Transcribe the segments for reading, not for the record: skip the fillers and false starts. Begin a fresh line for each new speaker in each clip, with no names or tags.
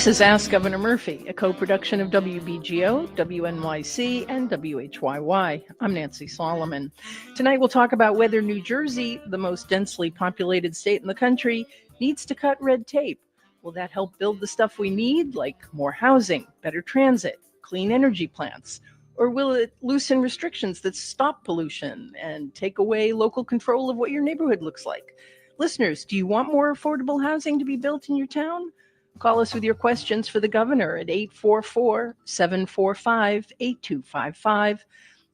This is Ask Governor Murphy, a co-production of WBGO, WNYC, and WHYY. I'm Nancy Solomon. Tonight we'll talk about whether New Jersey, the most densely populated state in the country, needs to cut red tape. Will that help build the stuff we need, like more housing, better transit, clean energy plants? Or will it loosen restrictions that stop pollution and take away local control of what your neighborhood looks like? Listeners, do you want more affordable housing to be built in your town? Call us with your questions for the governor at 844-745-8255.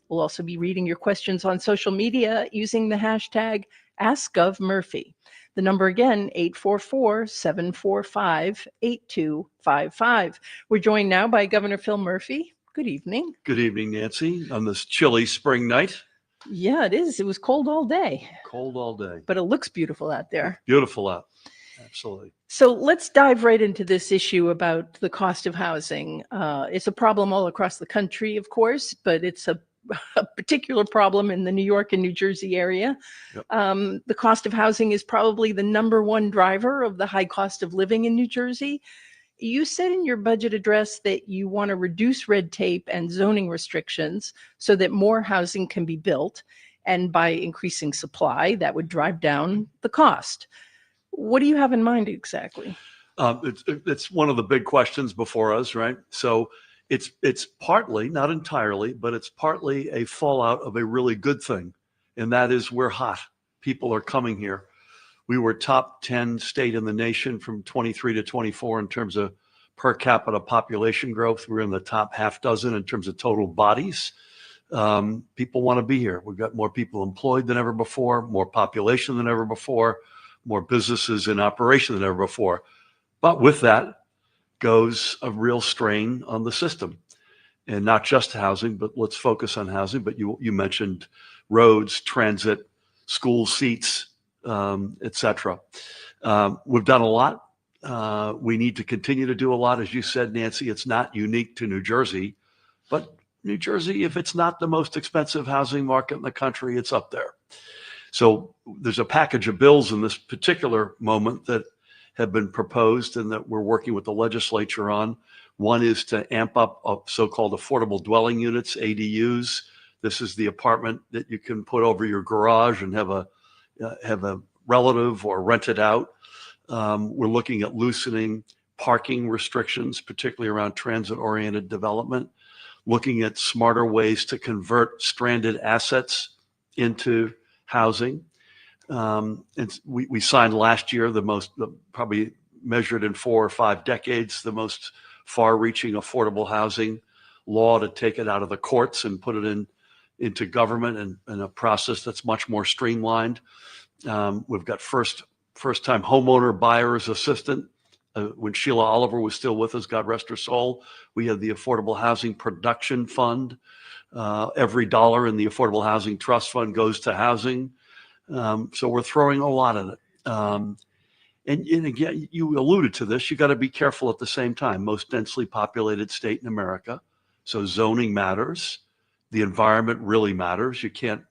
We'll also be reading your questions on social media using the hashtag AskGovMurphy. The number again, 844-745-8255. We're joined now by Governor Phil Murphy. Good evening.
Good evening, Nancy, on this chilly spring night.
Yeah, it is. It was cold all day.
Cold all day.
But it looks beautiful out there.
Beautiful out. Absolutely.
So let's dive right into this issue about the cost of housing. It's a problem all across the country, of course, but it's a particular problem in the New York and New Jersey area.
Yep.
The cost of housing is probably the number one driver of the high cost of living in New Jersey. You said in your budget address that you want to reduce red tape and zoning restrictions so that more housing can be built, and by increasing supply, that would drive down the cost. What do you have in mind exactly?
It's one of the big questions before us, right? So it's partly, not entirely, but it's partly a fallout of a really good thing, and that is we're hot. People are coming here. We were top 10 state in the nation from 23 to 24 in terms of per capita population growth. We're in the top half dozen in terms of total bodies. People want to be here. We've got more people employed than ever before, more population than ever before, more businesses in operation than ever before. But with that goes a real strain on the system, and not just housing, but let's focus on housing. But you mentioned roads, transit, school seats, etc. We've done a lot. We need to continue to do a lot. As you said, Nancy, it's not unique to New Jersey, but New Jersey, if it's not the most expensive housing market in the country, it's up there. So there's a package of bills in this particular moment that have been proposed and that we're working with the legislature on. One is to amp up so-called affordable dwelling units, ADUs. This is the apartment that you can put over your garage and have a relative or rent it out. We're looking at loosening parking restrictions, particularly around transit-oriented development, looking at smarter ways to convert stranded assets into housing. And we signed last year probably measured in 4 or 5 decades, the most far-reaching affordable housing law to take it out of the courts and put it into government and a process that's much more streamlined. We've got first-time homeowner buyer's assistant. When Sheila Oliver was still with us, God rest her soul, we had the Affordable Housing Production Fund. Every dollar in the Affordable Housing Trust Fund goes to housing. So we're throwing a lot at it. And again, you alluded to this, you got to be careful at the same time. Most densely populated state in America. So zoning matters. The environment really matters. You can't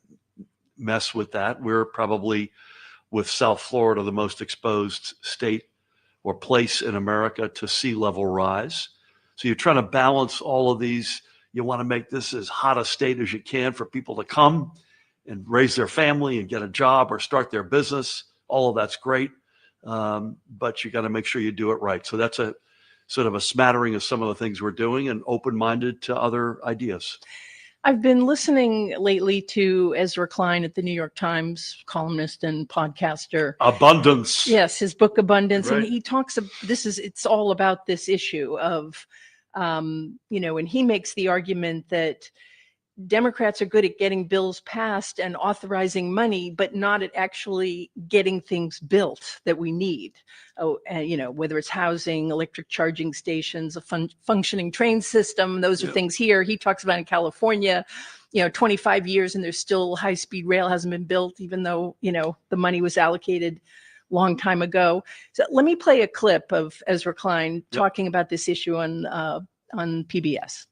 mess with that. We're probably, with South Florida, the most exposed state or place in America to sea level rise. So you're trying to balance all of these. You want to make this as hot a state as you can for people to come and raise their family and get a job or start their business. All of that's great, but you got to make sure you do it right. So that's a sort of a smattering of some of the things we're doing, and open-minded to other ideas.
I've been listening lately to Ezra Klein at the New York Times, columnist and podcaster.
Abundance.
Yes, his book Abundance.
Right.
And he talks, it's all about this issue of, and he makes the argument that Democrats are good at getting bills passed and authorizing money, but not at actually getting things built that we need. Whether it's housing, electric charging stations, a functioning train system, those are things here. He talks about in California, 25 years and there's still high-speed rail hasn't been built, even though, the money was allocated long time ago. So let me play a clip of Ezra Klein talking about this issue on PBS.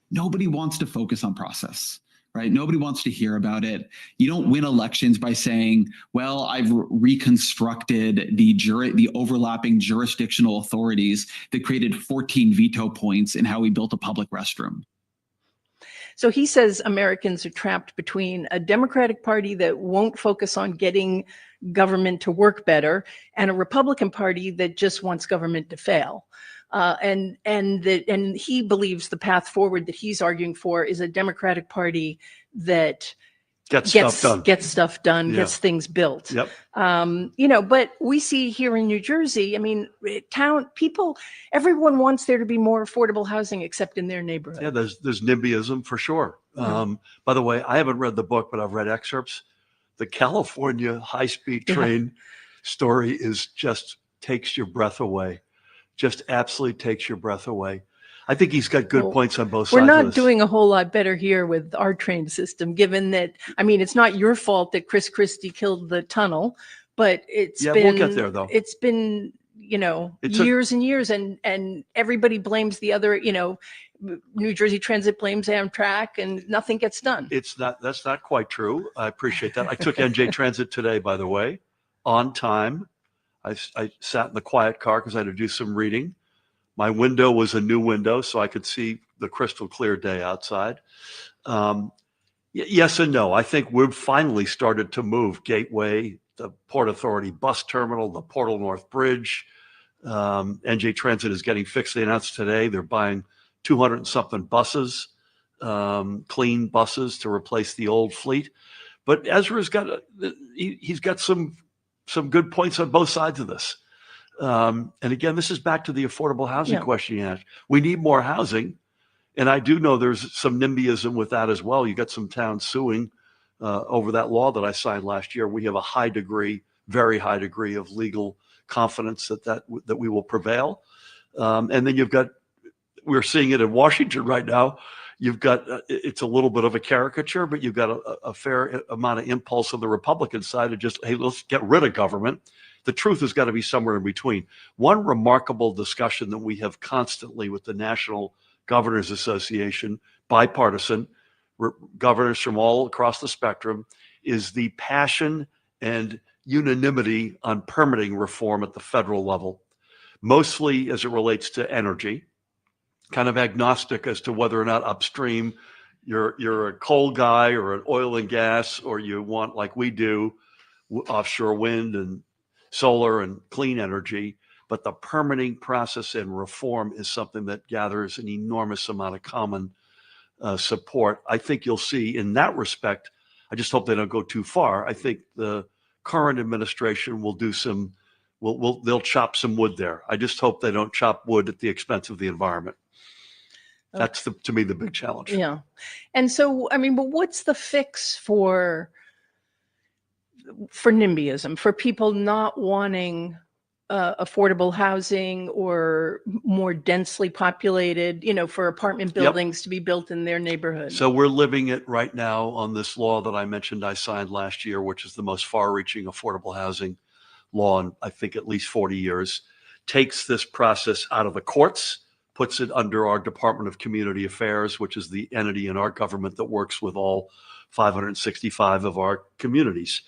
Nobody wants to focus on process, right? Nobody wants to hear about it. You don't win elections by saying, well, I've reconstructed the overlapping jurisdictional authorities that created 14 veto points in how we built a public restroom.
So he says Americans are trapped between a Democratic Party that won't focus on getting government to work better and a Republican Party that just wants government to fail. And he believes the path forward that he's arguing for is a Democratic Party that gets stuff done, gets things built.
Yep.
But we see here in New Jersey, I mean, everyone wants there to be more affordable housing except in their neighborhood.
Yeah, there's NIMBYism for sure. By the way, I haven't read the book, but I've read excerpts. The California high-speed train story is just takes your breath away. Just absolutely takes your breath away. I think he's got good points on both sides.
We're not doing a whole lot better here with our train system, given that, I mean, it's not your fault that Chris Christie killed the tunnel, but
we'll get there though.
It's been, years and years, and everybody blames the other, New Jersey Transit blames Amtrak, and nothing gets done.
That's not quite true. I appreciate that. I took NJ Transit today, by the way, on time. I sat in the quiet car because I had to do some reading. My window was a new window, so I could see the crystal clear day outside. Yes and no. I think we've finally started to move Gateway, the Port Authority bus terminal, the Portal North Bridge. NJ Transit is getting fixed. They announced today they're buying 200 and something buses, clean buses to replace the old fleet. But Ezra's he's got some good points on both sides of this. And again, this is back to the affordable housing question you asked. We need more housing. And I do know there's some NIMBYism with that as well. You got some towns suing over that law that I signed last year. We have a very high degree of legal confidence that we will prevail. And then we're seeing it in Washington right now. You've got, it's a little bit of a caricature, but you've got a fair amount of impulse on the Republican side to just, hey, let's get rid of government. The truth has got to be somewhere in between. One remarkable discussion that we have constantly with the National Governors Association, bipartisan, governors from all across the spectrum, is the passion and unanimity on permitting reform at the federal level, mostly as it relates to energy, kind of agnostic as to whether or not upstream you're a coal guy or an oil and gas, or you want, like we do, offshore wind and solar and clean energy. But the permitting process and reform is something that gathers an enormous amount of common support. I think you'll see in that respect, I just hope they don't go too far. I think the current administration will do they'll chop some wood there. I just hope they don't chop wood at the expense of the environment. That's to me the big challenge.
Yeah. And so, I mean, but what's the fix for NIMBYism, for people not wanting affordable housing or more densely populated, for apartment buildings to be built in their neighborhood?
So we're living it right now on this law that I mentioned I signed last year, which is the most far-reaching affordable housing law in, I think, at least 40 years, takes this process out of the courts, puts it under our Department of Community Affairs, which is the entity in our government that works with all 565 of our communities.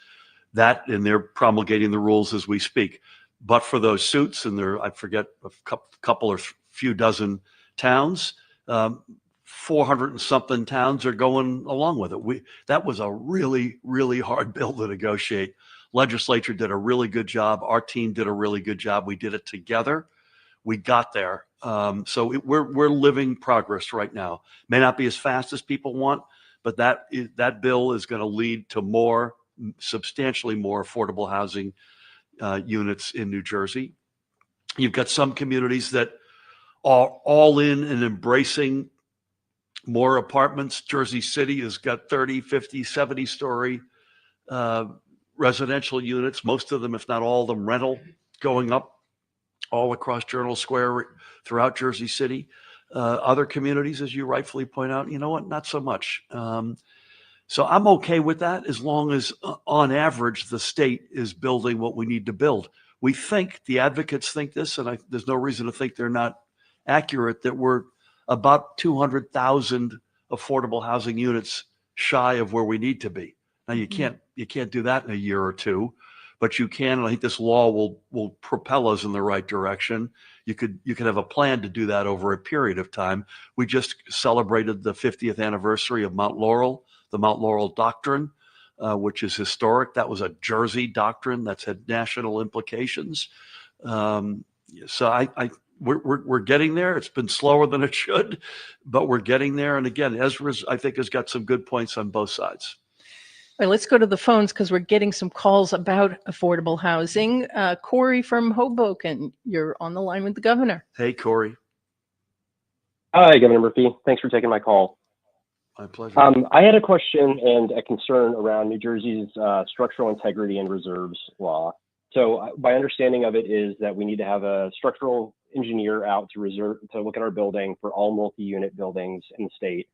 And they're promulgating the rules as we speak. But for those suits, and I forget, a couple or few dozen towns, 400 and something towns are going along with it. That was a really, really hard bill to negotiate. Legislature did a really good job. Our team did a really good job. We did it together. We got there. So we're living progress right now. May not be as fast as people want, but that bill is going to lead to substantially more affordable housing units in New Jersey. You've got some communities that are all in and embracing more apartments. Jersey City has got 30, 50, 70-story residential units, most of them, if not all of them, rental, going up all across Journal Square throughout Jersey City. Other communities, as you rightfully point out, you know what, not so much. So I'm okay with that as long as, on average, the state is building what we need to build. We think, the advocates think this, and there's no reason to think they're not accurate, that we're about 200,000 affordable housing units shy of where we need to be. Now you can't do that in a year or two, but you can. And I think this law will propel us in the right direction. You could have a plan to do that over a period of time. We just celebrated the 50th anniversary of Mount Laurel, the Mount Laurel Doctrine, which is historic. That was a Jersey doctrine that's had national implications. So we're getting there. It's been slower than it should, but we're getting there. And again, Ezra's, I think, has got some good points on both sides.
All right, let's go to the phones because we're getting some calls about affordable housing. Corey from Hoboken, you're on the line with the governor.
Hey, Corey.
Hi, Governor Murphy. Thanks for taking my call.
My pleasure.
I had a question and a concern around New Jersey's structural integrity and reserves law. So my understanding of it is that we need to have a structural engineer out to look at our building for all multi-unit buildings in the state.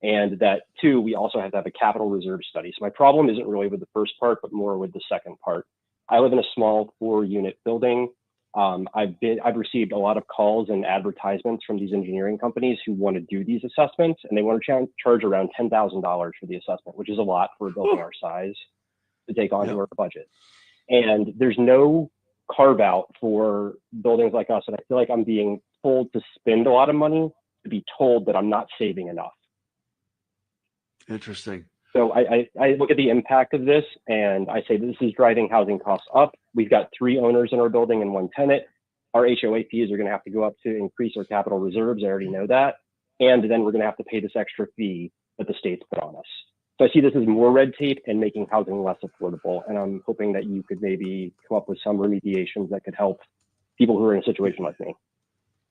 And that too, we also have to have a capital reserve study. So my problem isn't really with the first part, but more with the second part. I live in a small 4-unit building. I've received a lot of calls and advertisements from these engineering companies who want to do these assessments, and they want to charge around $10,000 for the assessment, which is a lot for a building our size to take onto our budget. And there's no carve out for buildings like us. And I feel like I'm being told to spend a lot of money to be told that I'm not saving enough.
Interesting.
So I look at the impact of this and I say this is driving housing costs up. We've got 3 owners in our building and 1 tenant. Our HOA fees are going to have to go up to increase our capital reserves. I already know that. And then we're going to have to pay this extra fee that the state's put on us. So I see this as more red tape and making housing less affordable. And I'm hoping that you could maybe come up with some remediations that could help people who are in a situation like me.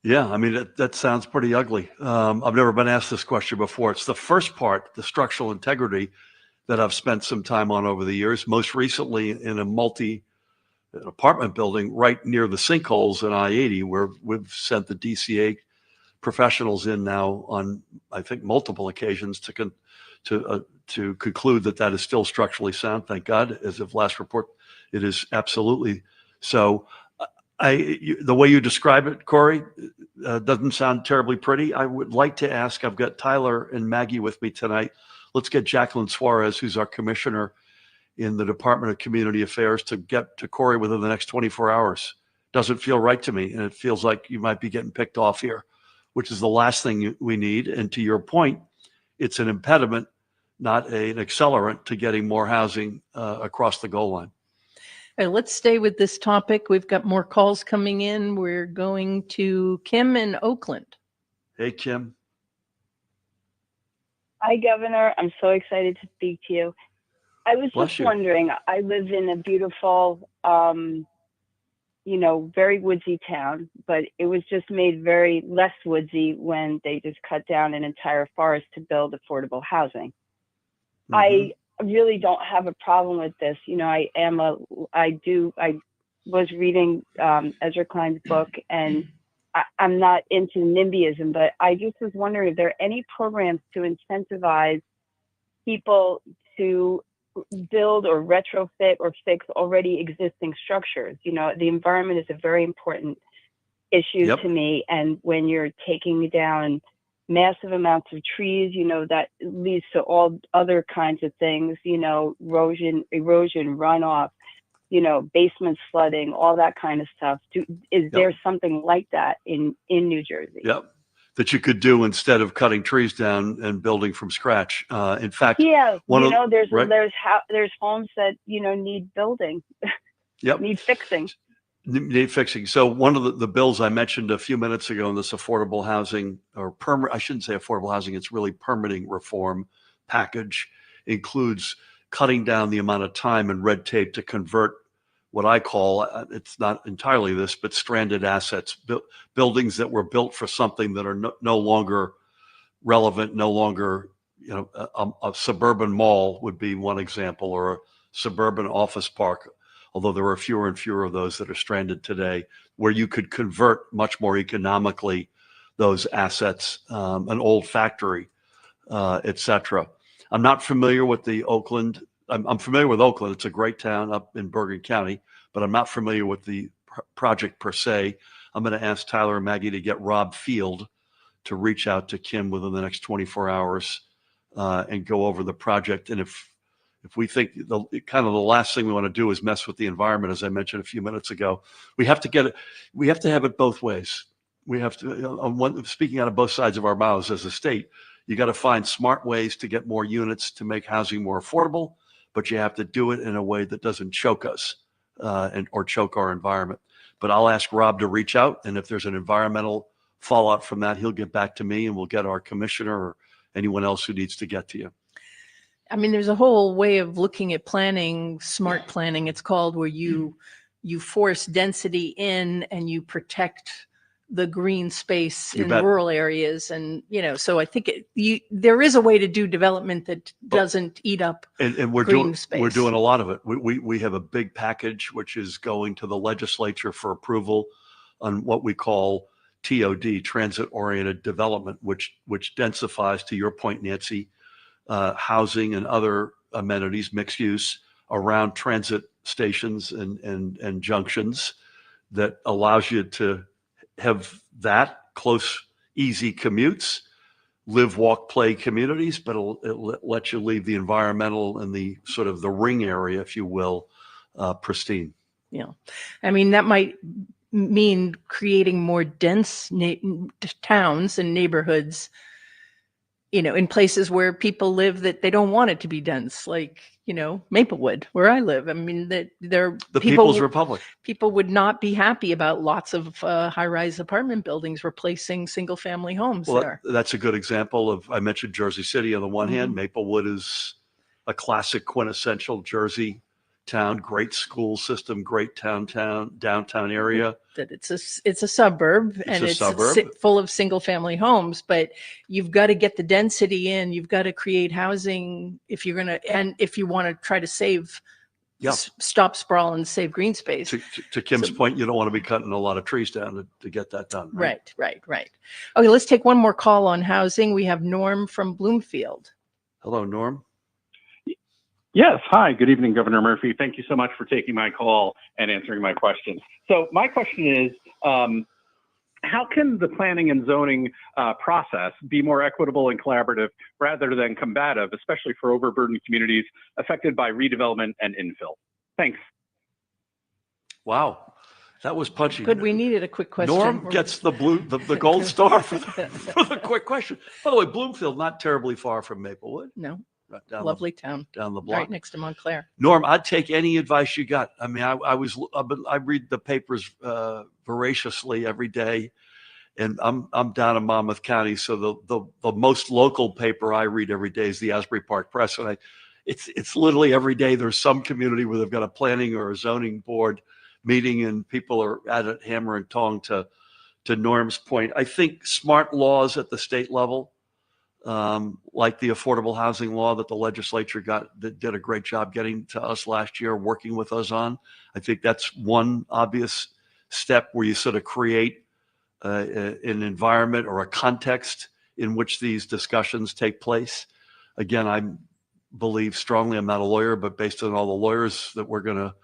Yeah, I mean, that sounds pretty ugly. I've never been asked this question before. It's the first part, the structural integrity, that I've spent some time on over the years, most recently in an apartment building right near the sinkholes in I-80, where we've sent the DCA professionals in now on, I think, multiple occasions to conclude that is still structurally sound. Thank God, as of last report, it is absolutely so. The way you describe it, Corey, doesn't sound terribly pretty. I would like to ask, I've got Tyler and Maggie with me tonight. Let's get Jacqueline Suarez, who's our commissioner in the Department of Community Affairs, to get to Corey within the next 24 hours. Doesn't feel right to me. And it feels like you might be getting picked off here, which is the last thing we need. And to your point, it's an impediment, not an accelerant to getting more housing across the goal line.
All right, let's stay with this topic. We've got more calls coming in. We're going to Kim in Oakland.
Hey, Kim.
Hi, Governor. I'm so excited to speak to you. I was just wondering, I live in a beautiful, very woodsy town, but it was just made very less woodsy when they just cut down an entire forest to build affordable housing. Mm-hmm. I really don't have a problem with this. I was reading Ezra Klein's book, and I'm not into NIMBYism, but I just was wondering if there are any programs to incentivize people to build or retrofit or fix already existing structures. The environment is a very important issue to me. And when you're taking down massive amounts of trees, that leads to all other kinds of things, erosion, runoff, basements flooding, all that kind of stuff. Is there something like that in New Jersey?
Yep. That you could do instead of cutting trees down and building from scratch. In fact,
there's homes that, need building, need fixing.
Need fixing. So one of the bills I mentioned a few minutes ago in this affordable housing, or I shouldn't say affordable housing, it's really permitting reform package, includes cutting down the amount of time and red tape to convert what I call, it's not entirely this, but stranded assets, buildings that were built for something that are no longer relevant, no longer, a suburban mall would be one example, or a suburban office park, although there are fewer and fewer of those that are stranded today, where you could convert much more economically those assets, an old factory, et cetera. I'm not familiar with the Oakland. I'm familiar with Oakland. It's a great town up in Bergen County, but I'm not familiar with the project per se. I'm going to ask Tyler and Maggie to get Rob Field to reach out to Kim within the next 24 hours and go over the project. And if we think the kind of the last thing we want to do is mess with the environment, as I mentioned a few minutes ago, we have to get it. We have to have it both ways. We have to, speaking out of both sides of our mouths as a state, you got to find smart ways to get more units to make housing more affordable, but you have to do it in a way that doesn't choke us or choke our environment. But I'll ask Rob to reach out, and if there's an environmental fallout from that, he'll get back to me, and we'll get our commissioner or anyone else who needs to get to you.
I mean, there's a whole way of looking at planning, smart planning, it's called, where you force density in and you protect the green space in rural areas. And, so I think there is a way to do development that doesn't eat up
and we're
green
doing,
space.
We're doing a lot of it. We have a big package, which is going to the legislature for approval on what we call TOD, transit-oriented development, which densifies, to your point, Nancy, housing and other amenities, mixed use around transit stations and junctions that allows you to have that close, easy commutes, live, walk, play communities, but it lets you leave the environmental and the sort of the ring area, if you will, pristine.
Yeah. I mean, that might mean creating more dense towns and neighborhoods, in places where people live that they don't want it to be dense, like, Maplewood, where I live. I mean, that the
People's Republic.
People would not be happy about lots of high-rise apartment buildings replacing single-family homes there.
That's a good example of, I mentioned Jersey City on the one hand. Maplewood is a classic quintessential Jersey town, great school system, great downtown area.
That it's a suburb, and it's full of single family homes, but you've got to get the density in, you've got to create housing if you want to try to stop sprawl and save green space.
To Kim's point, you don't want to be cutting a lot of trees down to get that done.
Right. Okay, let's take one more call on housing. We have Norm from Bloomfield.
Hello, Norm.
Yes. Hi. Good evening, Governor Murphy. Thank you so much for taking my call and answering my question. So my question is, how can the planning and zoning process be more equitable and collaborative rather than combative, especially for overburdened communities affected by redevelopment and infill? Thanks.
Wow. That was punchy.
Good. We needed a quick question.
Norm gets the gold star for the quick question. By the way, Bloomfield, not terribly far from Maplewood.
No.
Lovely
town
down the block,
right next to Montclair.
Norm, I'd take any advice you got. I mean, I read the papers voraciously every day, and I'm down in Monmouth County, so the most local paper I read every day is the Asbury Park Press, and it's literally every day there's some community where they've got a planning or a zoning board meeting, and people are at it hammer and tong. To Norm's point, I think smart laws at the state level, like the affordable housing law that the legislature did a great job getting to us last year, working with us on. I think that's one obvious step where you sort of create an environment or a context in which these discussions take place. Again, I believe strongly, I'm not a lawyer, but based on all the lawyers, that we're going to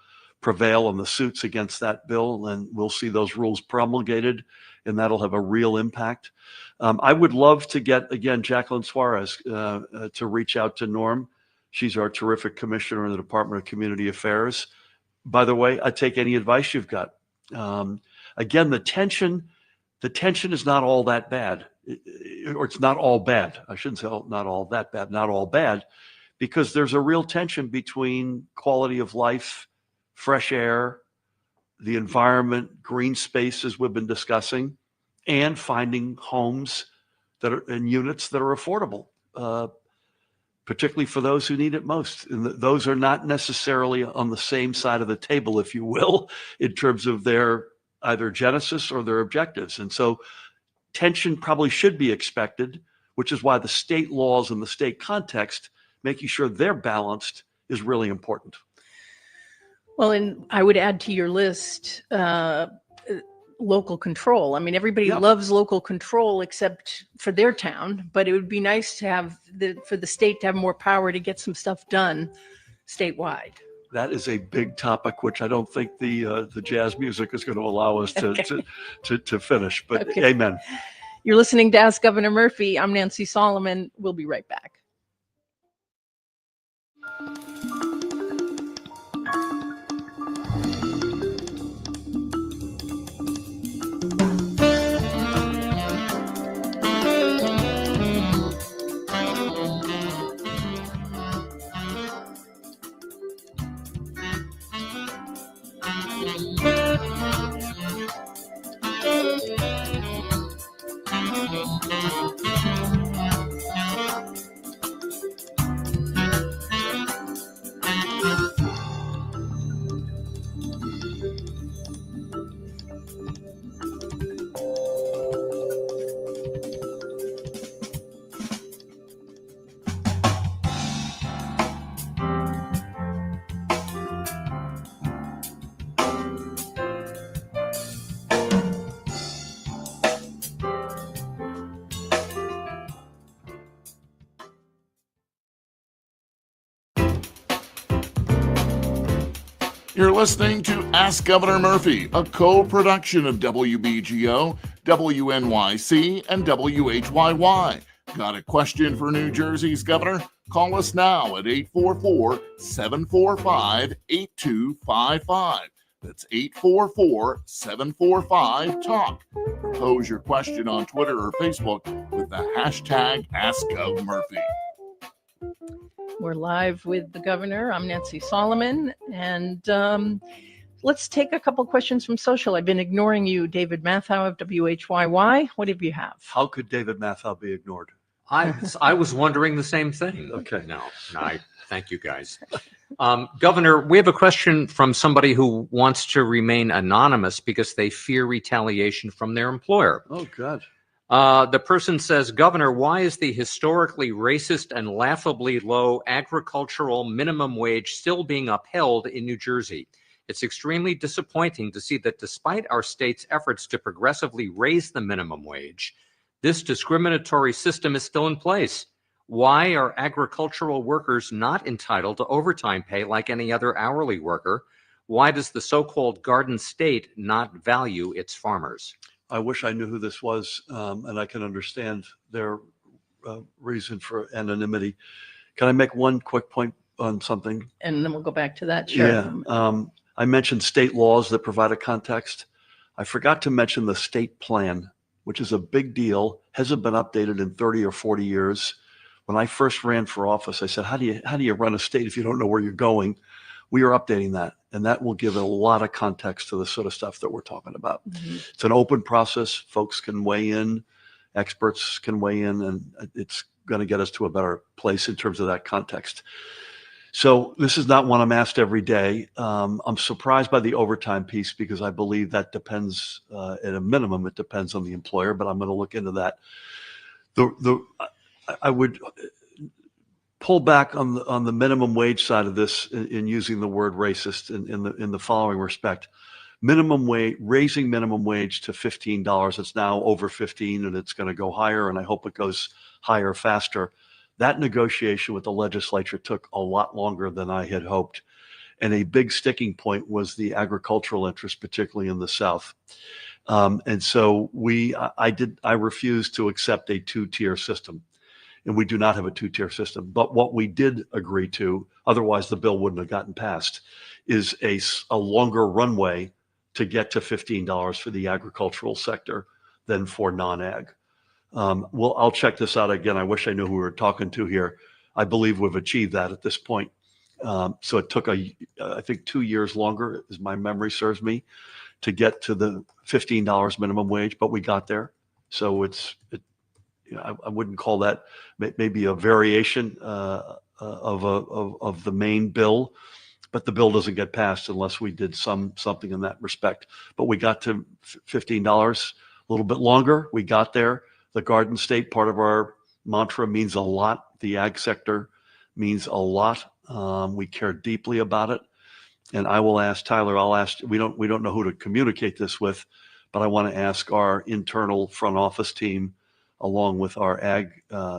prevail on the suits against that bill, and we'll see those rules promulgated, and that'll have a real impact. I would love to get, again, Jacqueline Suarez to reach out to Norm. She's our terrific commissioner in the Department of Community Affairs. By the way, I take any advice you've got. Again, the tension is not all that bad, or it's not all bad. I shouldn't say not all that bad, not all bad, because there's a real tension between quality of life, fresh air, the environment, green spaces we've been discussing, and finding homes that are in units that are affordable, particularly for those who need it most. And those are not necessarily on the same side of the table, if you will, in terms of their either genesis or their objectives. And so tension probably should be expected, which is why the state laws and the state context, making sure they're balanced, is really important.
Well, and I would add to your list, local control. I mean, everybody loves local control except for their town, but it would be nice to have for the state to have more power to get some stuff done statewide.
That is a big topic, which I don't think the jazz music is going to allow us to finish, but amen.
You're listening to Ask Governor Murphy. I'm Nancy Solomon. We'll be right back.
You're listening to Ask Governor Murphy, a co-production of WBGO, WNYC, and WHYY. Got a question for New Jersey's governor? Call us now at 844-745-8255. That's 844-745-TALK. Pose your question on Twitter or Facebook with the hashtag AskGovMurphy.
We're live with the governor. I'm Nancy Solomon, and let's take a couple questions from social. I've been ignoring you, David Matthau of WHYY. What do you have?
How could David Matthau be ignored?
I was wondering the same thing.
Okay.
No, I thank you guys. Governor, we have a question from somebody who wants to remain anonymous because they fear retaliation from their employer.
Oh, God.
The person says, Governor, why is the historically racist and laughably low agricultural minimum wage still being upheld in New Jersey? It's extremely disappointing to see that despite our state's efforts to progressively raise the minimum wage, this discriminatory system is still in place. Why are agricultural workers not entitled to overtime pay like any other hourly worker? Why does the so-called Garden State not value its farmers?
I wish I knew who this was, and I can understand their reason for anonymity. Can I make one quick point on something?
And then we'll go back to that. Sure.
Yeah. I mentioned state laws that provide a context. I forgot to mention the state plan, which is a big deal, hasn't been updated in 30 or 40 years. When I first ran for office, I said, how do you run a state if you don't know where you're going? We are updating that, and that will give a lot of context to the sort of stuff that we're talking about. Mm-hmm. It's an open process. Folks can weigh in, experts can weigh in, and it's going to get us to a better place in terms of that context. So this is not one I'm asked every day. I'm surprised by the overtime piece because I believe that depends, at a minimum, it depends on the employer, but I'm going to look into that. I would pull back on the minimum wage side of this in using the word racist in the following respect. Minimum wage, raising minimum wage to $15. It's now over 15 and it's going to go higher, and I hope it goes higher faster. That negotiation with the legislature took a lot longer than I had hoped. And a big sticking point was the agricultural interest, particularly in the South. And so I refused to accept a two-tier system. And we do not have a two-tier system. But what we did agree to, otherwise the bill wouldn't have gotten passed, is a longer runway to get to $15 for the agricultural sector than for non-ag. Well, I'll check this out again. I wish I knew who we were talking to here. I believe we've achieved that at this point. So it took I think 2 years longer, as my memory serves me, to get to the $15 minimum wage, but we got there. So I wouldn't call that maybe a variation of the main bill, but the bill doesn't get passed unless we did something in that respect. But we got to $15, a little bit longer. We got there. The Garden State part of our mantra means a lot. The ag sector means a lot. We care deeply about it. And I will ask Tyler, we don't know who to communicate this with, but I want to ask our internal front office team, along with our ag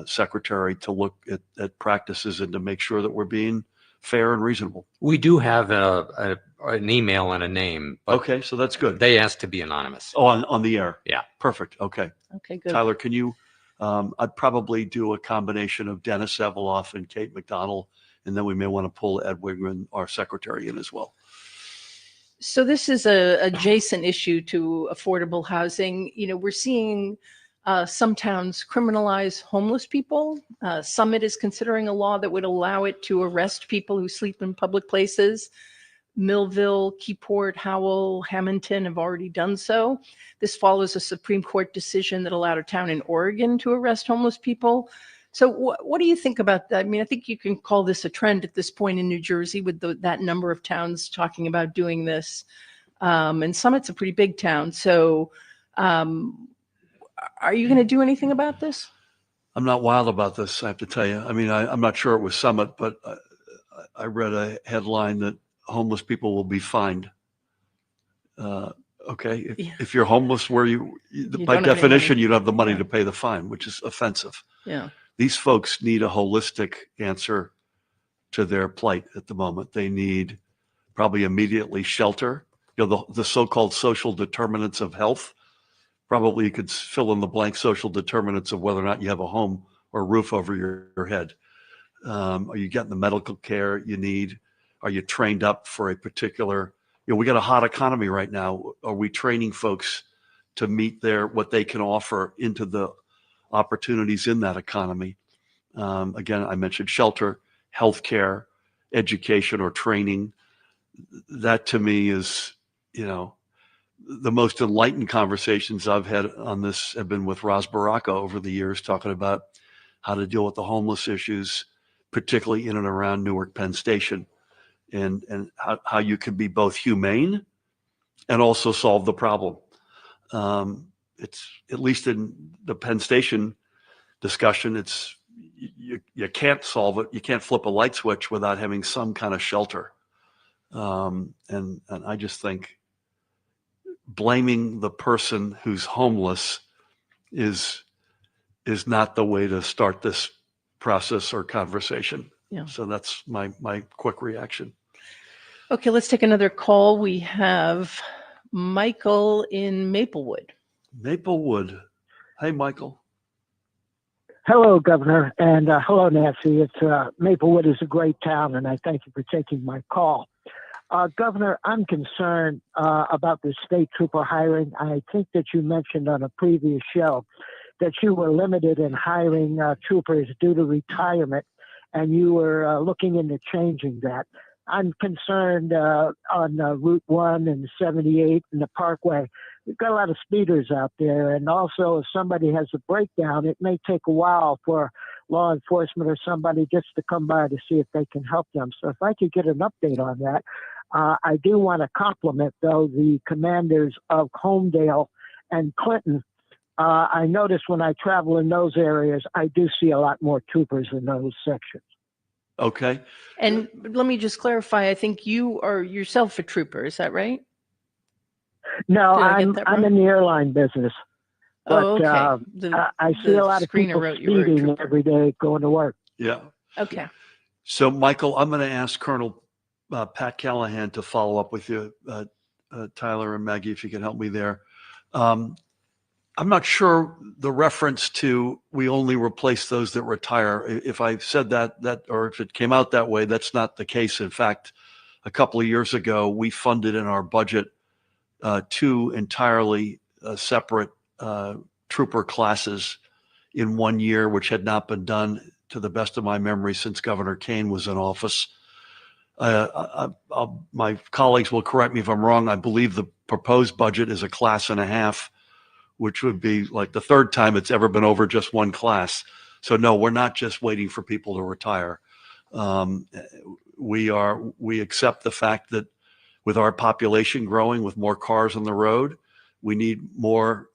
secretary, to look at practices and to make sure that we're being fair and reasonable.
We do have an email and a name. But
okay, so that's good.
They asked to be anonymous.
Oh, on the air.
Yeah.
Perfect. Okay.
Okay, good.
Tyler, can you, I'd probably do a combination of Dennis Eveloff and Kate McDonald, and then we may want to pull Ed Wigman, our secretary, in as well.
So this is a adjacent issue to affordable housing. We're seeing some towns criminalize homeless people. Summit is considering a law that would allow it to arrest people who sleep in public places. Millville, Keyport, Howell, Hamilton have already done so. This follows a Supreme Court decision that allowed a town in Oregon to arrest homeless people. So what do you think about that? I mean, I think you can call this a trend at this point in New Jersey with that number of towns talking about doing this. And Summit's a pretty big town. So are you going to do anything about this?
I'm not wild about this, I have to tell you. I mean, I'm not sure it was Summit, but I read a headline that homeless people will be fined. Okay, if you're homeless, by definition, you don't have the money to pay the fine, which is offensive.
Yeah.
These folks need a holistic answer to their plight at the moment. They need probably immediately shelter. The so-called social determinants of health. Probably you could fill in the blank social determinants of whether or not you have a home or a roof over your head. Are you getting the medical care you need? Are you trained up for a particular, we got a hot economy right now. Are we training folks to meet what they can offer into the opportunities in that economy? Again, I mentioned shelter, healthcare, education or training. That to me is, the most enlightened conversations I've had on this have been with Ras Baraka over the years, talking about how to deal with the homeless issues, particularly in and around Newark Penn Station, and how you can be both humane and also solve the problem. It's, at least in the Penn Station discussion, you can't solve it. You can't flip a light switch without having some kind of shelter. And I just think blaming the person who's homeless is not the way to start this process or conversation.
Yeah.
So that's my quick reaction.
Okay, let's take another call. We have Michael in Maplewood.
Maplewood. Hey, Michael.
Hello, Governor, and hello, Nancy. It's Maplewood is a great town, and I thank you for taking my call. Governor, I'm concerned about the state trooper hiring. I think that you mentioned on a previous show that you were limited in hiring troopers due to retirement, and you were looking into changing that. I'm concerned on Route 1 and 78 and the Parkway. We've got a lot of speeders out there, and also if somebody has a breakdown, it may take a while for law enforcement or somebody just to come by to see if they can help them. So if I could get an update on that. I do want to compliment, though, the commanders of Homedale and Clinton. I notice when I travel in those areas, I do see a lot more troopers in those sections.
Okay.
And let me just clarify, I think you are yourself a trooper, is that right?
No,
Did I get that
I'm
wrong?
in the airline business. But,
Oh, okay.
I see a lot of
screener
people
wrote you were a
speeding
trooper.
every day going to work.
Yeah.
Okay.
So, Michael, I'm going to ask Colonel Pat Callahan to follow up with you, Tyler and Maggie, if you can help me there. I'm not sure the reference to we only replace those that retire. If I said that, or if it came out that way, that's not the case. In fact, a couple of years ago, we funded in our budget 2 entirely separate trooper classes in 1 year, which had not been done, to the best of my memory, since Governor Kane was in office. My colleagues will correct me if I'm wrong. I believe the proposed budget is a class and a half, which would be like the third time it's ever been over just one class. So no, we're not just waiting for people to retire. We accept the fact that with our population growing, with more cars on the road, we need more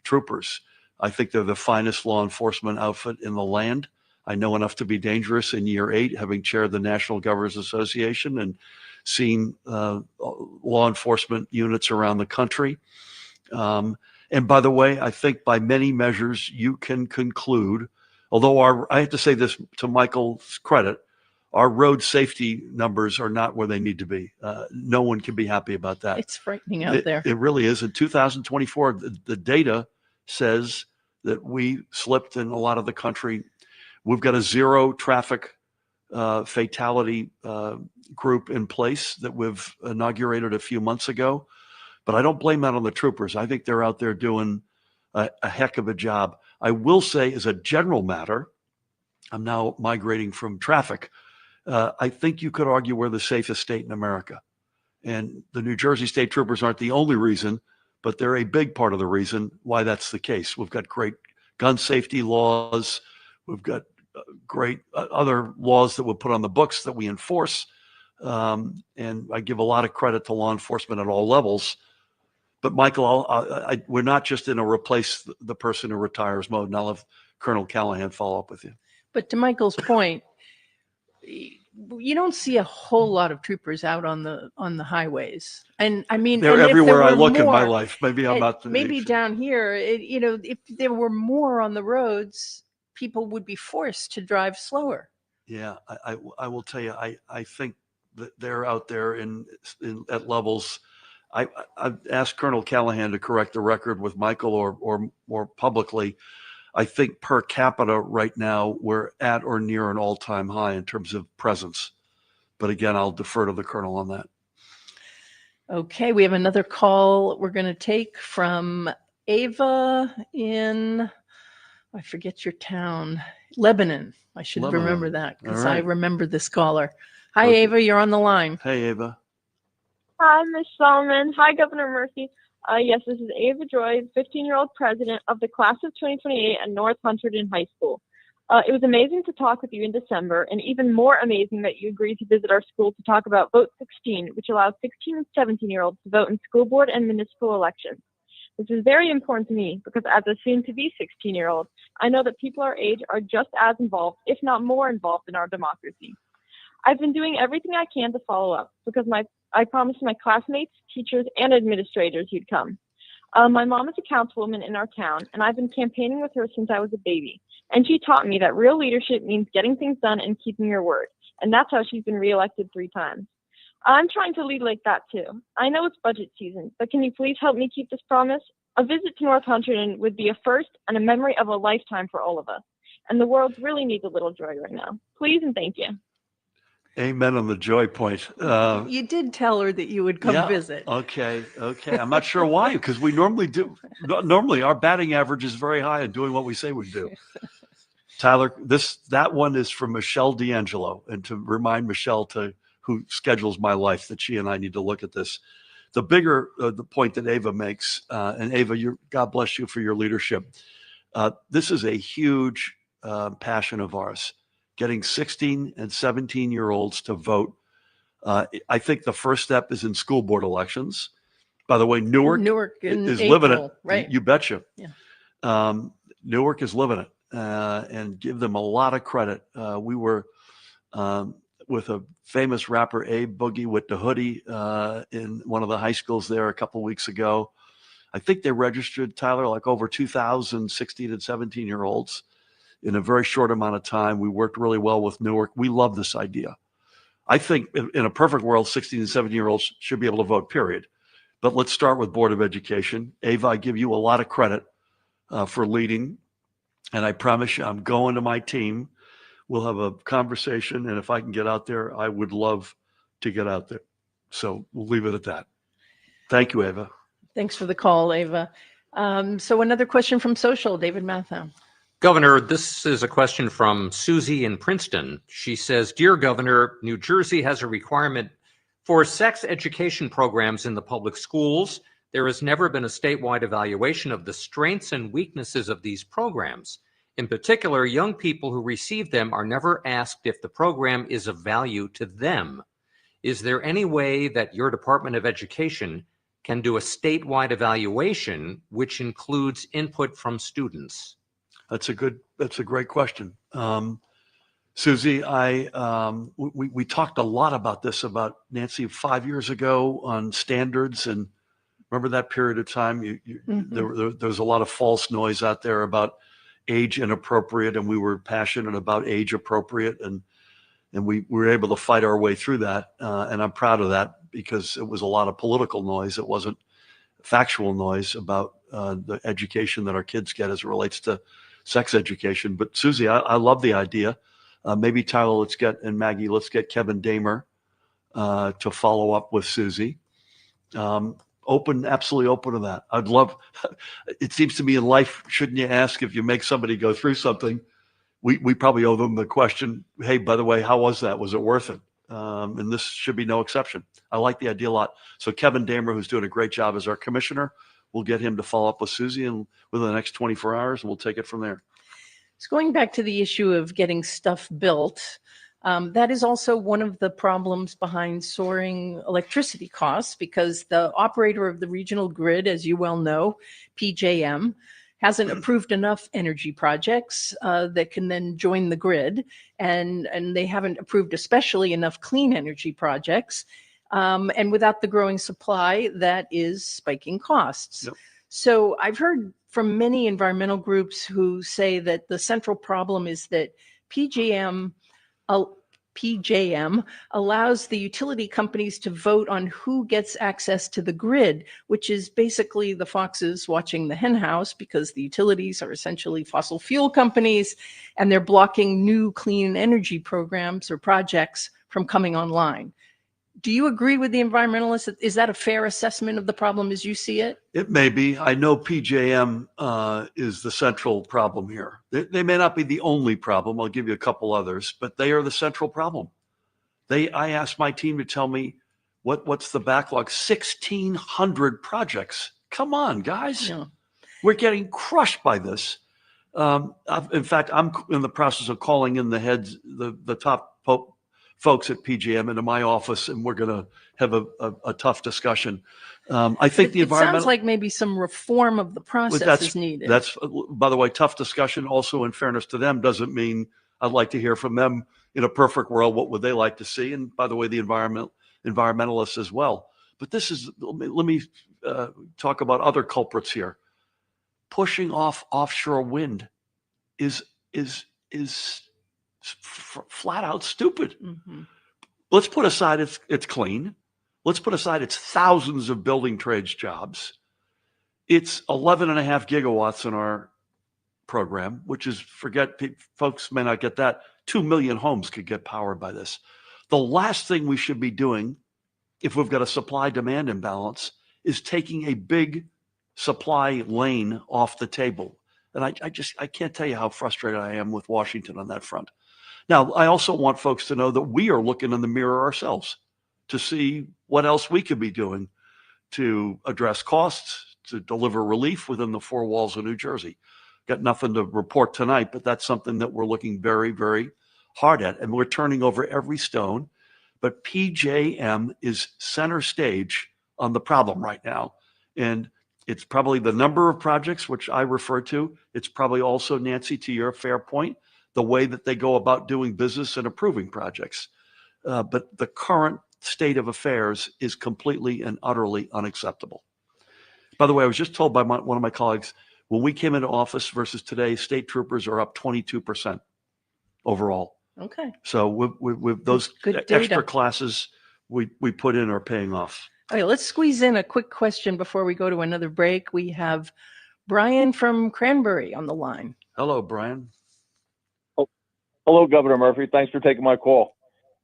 troopers. I think they're the finest law enforcement outfit in the land. I know enough to be dangerous in year 8, having chaired the National Governors Association and seen law enforcement units around the country. And by the way, I think by many measures you can conclude, although I have to say this to Michael's credit, our road safety numbers are not where they need to be. No one can be happy about that.
It's frightening out there.
It really is. In 2024, the data says that we slipped in a lot of the country. We've got a 0 traffic fatality group in place that we've inaugurated a few months ago. But I don't blame that on the troopers. I think they're out there doing a heck of a job. I will say, as a general matter, I'm now migrating from traffic. I think you could argue we're the safest state in America. And the New Jersey State Troopers aren't the only reason, but they're a big part of the reason why that's the case. We've got great gun safety laws. We've got great other laws that we put on the books that we enforce. And I give a lot of credit to law enforcement at all levels. But Michael, we're not just in a replace the person who retires mode, and I'll have Colonel Callahan follow up with you.
But to Michael's point, you don't see a whole lot of troopers out on the highways. And I mean,
they're
and
everywhere
I
look in my life. Maybe I'm not.
Maybe down here, if there were more on the roads, people would be forced to drive slower.
Yeah, I will tell you, I think they're out there at levels. I've asked Colonel Callahan to correct the record with Michael or more publicly. I think per capita right now, we're at or near an all-time high in terms of presence. But again, I'll defer to the Colonel on that.
Okay, we have another call we're going to take from Ava in, I forget your town, Lebanon. I should
Lebanon.
remember that because
All
I
right.
remember this caller. Hi,
Okay.
Ava, you're on the line.
Hey, Ava.
Hi, Ms. Solomon. Hi, Governor Murphy. Yes, this is Ava Joy, 15-year-old president of the class of 2028 at North Hunterdon High School. It was amazing to talk with you in December, and even more amazing that you agreed to visit our school to talk about Vote 16, which allows 16 and 17-year-olds to vote in school board and municipal elections. This is very important to me because as a soon-to-be 16-year-old, I know that people our age are just as involved, if not more involved, in our democracy. I've been doing everything I can to follow up because I promised my classmates, teachers, and administrators you'd come. My mom is a councilwoman in our town, and I've been campaigning with her since I was a baby. And she taught me that real leadership means getting things done and keeping your word. And that's how she's been reelected 3 times. I'm trying to lead like that too. I know it's budget season, but can you please help me keep this promise? A visit to North Hunterdon would be a first and a memory of a lifetime for all of us. And the world really needs a little joy right now. Please and thank you.
Amen on the joy point.
You did tell her that you would come visit.
Okay. I'm not sure why, because we normally do. Normally, our batting average is very high in doing what we say we do. Tyler, that one is from Michelle D'Angelo, and to remind Michelle who schedules my life that she and I need to look at this. The bigger the point that Ava makes, and Ava, God bless you for your leadership. This is a huge passion of ours. Getting 16 and 17-year-olds to vote. I think the first step is in school board elections. By the way, Newark is living it.
Right?
You betcha.
Yeah.
Newark is living it, and give them a lot of credit. We were with a famous rapper, Abe Boogie with the Hoodie, in one of the high schools there a couple of weeks ago. I think they registered, Tyler, like over 2,000 16 and 17-year-olds. In a very short amount of time. We worked really well with Newark. We love this idea. I think in a perfect world, 16 and 17-year-olds should be able to vote, period. But let's start with Board of Education. Ava, I give you a lot of credit for leading. And I promise you, I'm going to my team. We'll have a conversation. And if I can get out there, I would love to get out there. So we'll leave it at that. Thank you, Ava.
Thanks for the call, Ava. So another question from social, David Matham.
Governor, this is a question from Susie in Princeton. She says, Dear Governor, New Jersey has a requirement for sex education programs in the public schools. There has never been a statewide evaluation of the strengths and weaknesses of these programs. In particular, young people who receive them are never asked if the program is of value to them. Is there any way that your Department of Education can do a statewide evaluation which includes input from students?
That's a great question. Susie, we talked a lot about this, about Nancy 5 years ago on standards, and remember that period of time? There was a lot of false noise out there about age inappropriate, and we were passionate about age appropriate, and we were able to fight our way through that, and I'm proud of that because it was a lot of political noise. It wasn't factual noise about the education that our kids get as it relates to sex education. But Susie, I love the idea. Maybe Tyler, and Maggie, let's get Kevin Damer to follow up with Susie. Absolutely open to that. I'd love, it seems to me in life, shouldn't you ask if you make somebody go through something? We probably owe them the question, hey, by the way, how was that? Was it worth it? And this should be no exception. I like the idea a lot. So Kevin Damer, who's doing a great job as our commissioner, we'll get him to follow up with Susie and within the next 24 hours, and we'll take it from there.
So going back to the issue of getting stuff built, that is also one of the problems behind soaring electricity costs, because the operator of the regional grid, as you well know, PJM, hasn't approved enough energy projects that can then join the grid, and they haven't approved especially enough clean energy projects. And without the growing supply, that is spiking costs.
Yep.
So I've heard from many environmental groups who say that the central problem is that PJM PJM, allows the utility companies to vote on who gets access to the grid, which is basically the foxes watching the hen house, because the utilities are essentially fossil fuel companies and they're blocking new clean energy programs or projects from coming online. Do you agree with the environmentalists? Is that a fair assessment of the problem as you see it?
It may be. I know PJM is the central problem here. They may not be the only problem. I'll give you a couple others, but they are the central problem. I asked my team to tell me what's the backlog. 1,600 projects. Come on, guys.
Yeah.
We're getting crushed by this. In fact, I'm in the process of calling in the heads, the top folks at PJM into my office, and we're going to have a tough discussion. I think the environmental—
It sounds like maybe some reform of the process is needed.
That's, by the way, tough discussion. Also, in fairness to them, doesn't mean I'd like to hear from them. In a perfect world, what would they like to see? And by the way, the environmentalists as well. But this is, let me talk about other culprits here. Pushing off offshore wind is flat out stupid.
Mm-hmm.
Let's put aside it's clean. Let's put aside it's thousands of building trades jobs. It's 11.5 gigawatts in our program, which is, folks may not get that, 2 million homes could get powered by this. The last thing we should be doing, if we've got a supply-demand imbalance, is taking a big supply lane off the table. And I can't tell you how frustrated I am with Washington on that front. Now, I also want folks to know that we are looking in the mirror ourselves to see what else we could be doing to address costs, to deliver relief within the four walls of New Jersey. Got nothing to report tonight, but that's something that we're looking very, very hard at. And we're turning over every stone. But PJM is center stage on the problem right now. And it's probably the number of projects, which I refer to. It's probably also, Nancy, to your fair point, the way that they go about doing business and approving projects. But the current state of affairs is completely and utterly unacceptable. By the way, I was just told by one of my colleagues, when we came into office versus today, state troopers are up 22% overall.
Okay.
So with those extra classes we put in are paying off.
Okay, let's squeeze in a quick question before we go to another break. We have Brian from Cranberry on the line.
Hello, Brian.
Oh, hello, Governor Murphy. Thanks for taking my call.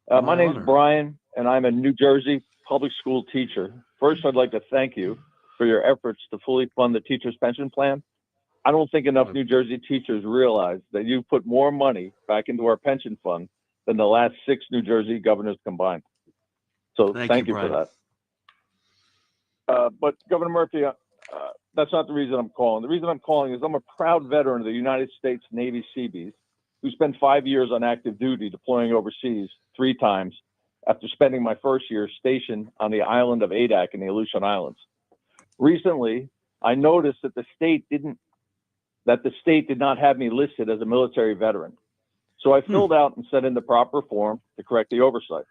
My name's Brian, and I'm a New Jersey public school teacher. First, I'd like to thank you for your efforts to fully fund the teachers' pension plan. I don't think enough New Jersey teachers realize that you've put more money back into our pension fund than the last 6 New Jersey governors combined. So thank you for that. But Governor Murphy, that's not the reason I'm calling. The reason I'm calling is I'm a proud veteran of the United States Navy Seabees who spent 5 years on active duty deploying overseas 3 times after spending my first year stationed on the island of Adak in the Aleutian Islands. Recently, I noticed that the state did not have me listed as a military veteran. So I filled out and sent in the proper form to correct the oversight.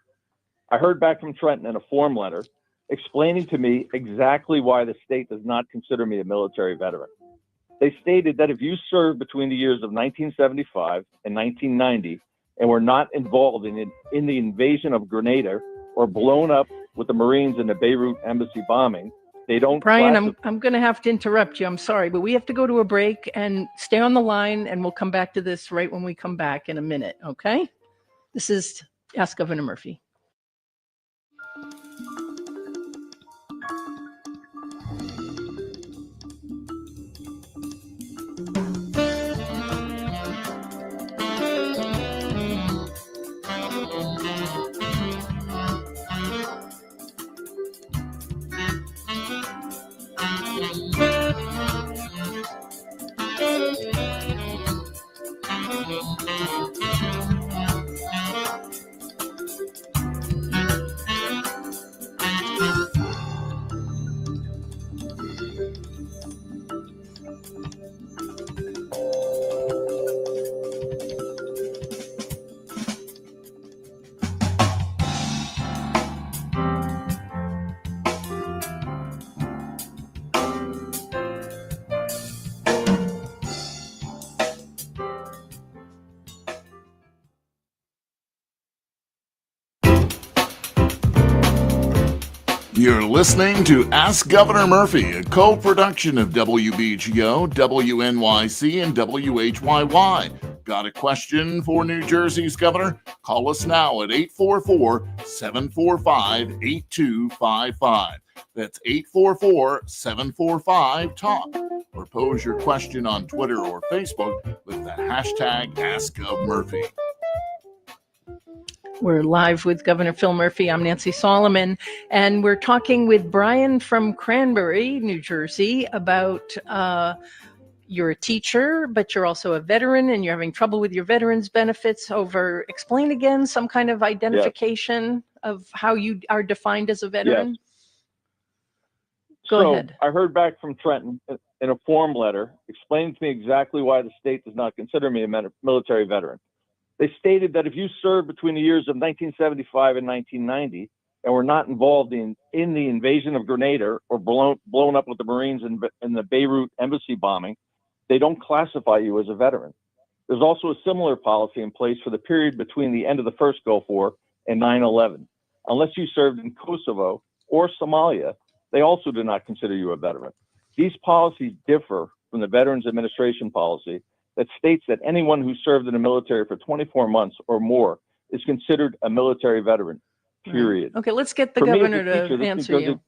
I heard back from Trenton in a form letter explaining to me exactly why the state does not consider me a military veteran. They stated that if you served between the years of 1975 and 1990 and were not involved in the invasion of Grenada or blown up with the Marines in the Beirut embassy bombing, they don't.
Brian, I'm going to have to interrupt you. I'm sorry, but we have to go to a break, and stay on the line, and we'll come back to this right when we come back in a minute, okay? This is Ask Governor Murphy.
You're listening to Ask Governor Murphy, a co-production of WBGO, WNYC, and WHYY. Got a question for New Jersey's governor? Call us now at 844-745-8255. That's 844-745-TALK. Or pose your question on Twitter or Facebook with the hashtag AskGovMurphy.
We're live with Governor Phil Murphy. I'm Nancy Solomon, and we're talking with Brian from Cranbury, New Jersey, about you're a teacher, but you're also a veteran, and you're having trouble with your veterans benefits over, explain again, some kind of identification of how you are defined as a veteran?
Yes.
Go ahead.
I heard back from Trenton in a form letter explaining to me exactly why the state does not consider me a military veteran. They stated that if you served between the years of 1975 and 1990 and were not involved in the invasion of Grenada or blown up with the Marines in the Beirut embassy bombing, they don't classify you as a veteran. There's also a similar policy in place for the period between the end of the first Gulf War and 9/11. Unless you served in Kosovo or Somalia, they also do not consider you a veteran. These policies differ from the Veterans Administration policy that states that anyone who served in the military for 24 months or more is considered a military veteran, period.
Okay, let's get the
For me as a
governor
teacher,
to
this
answer
goes
you.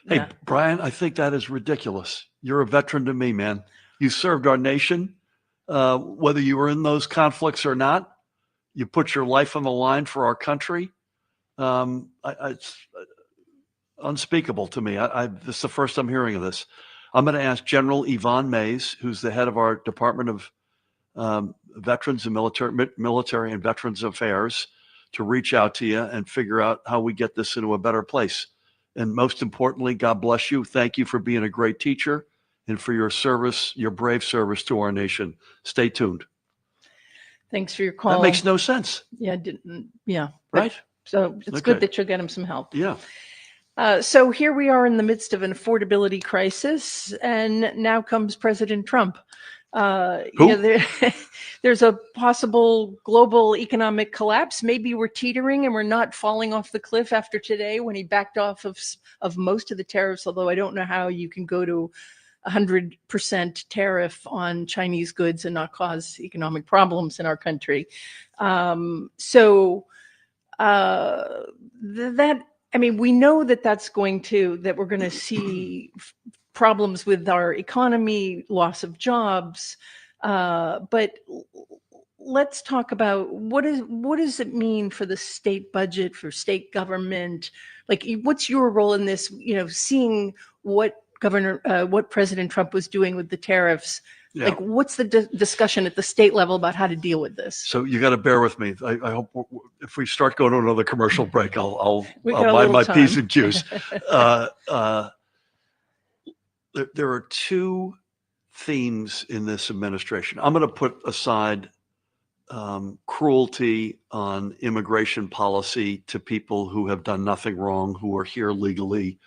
Hey,
Yeah.
Brian, I think that is ridiculous. You're a veteran to me, man. You served our nation, whether you were in those conflicts or not. You put your life on the line for our country. It's unspeakable to me. This is the first I'm hearing of this. I'm going to ask General Yvonne Mays, who's the head of our Department of Veterans and Military and Veterans Affairs, to reach out to you and figure out how we get this into a better place. And most importantly, God bless you. Thank you for being a great teacher and for your service, your brave service to our nation. Stay tuned.
Thanks for your call.
That makes no sense.
Yeah, yeah.
Right?
So it's
Okay.
good that you'll get him some help.
Yeah.
So here we are in the midst of an affordability crisis, and now comes President Trump. There's a possible global economic collapse. Maybe we're teetering and we're not falling off the cliff after today when he backed off of most of the tariffs, although I don't know how you can go to 100% tariff on Chinese goods and not cause economic problems in our country. We know that we're going to see problems with our economy, loss of jobs. But let's talk about what does it mean for the state budget, for state government? Like, what's your role in this? Seeing what President Trump was doing with the tariffs.
Yeah.
Like, what's the discussion at the state level about how to deal with this?
So you got to bear with me. I hope if we start going to another commercial break, I'll
We got a
mind
little
my
time.
P's and Q's. There are two themes in this administration. I'm going to put aside cruelty on immigration policy to people who have done nothing wrong, who are here legally,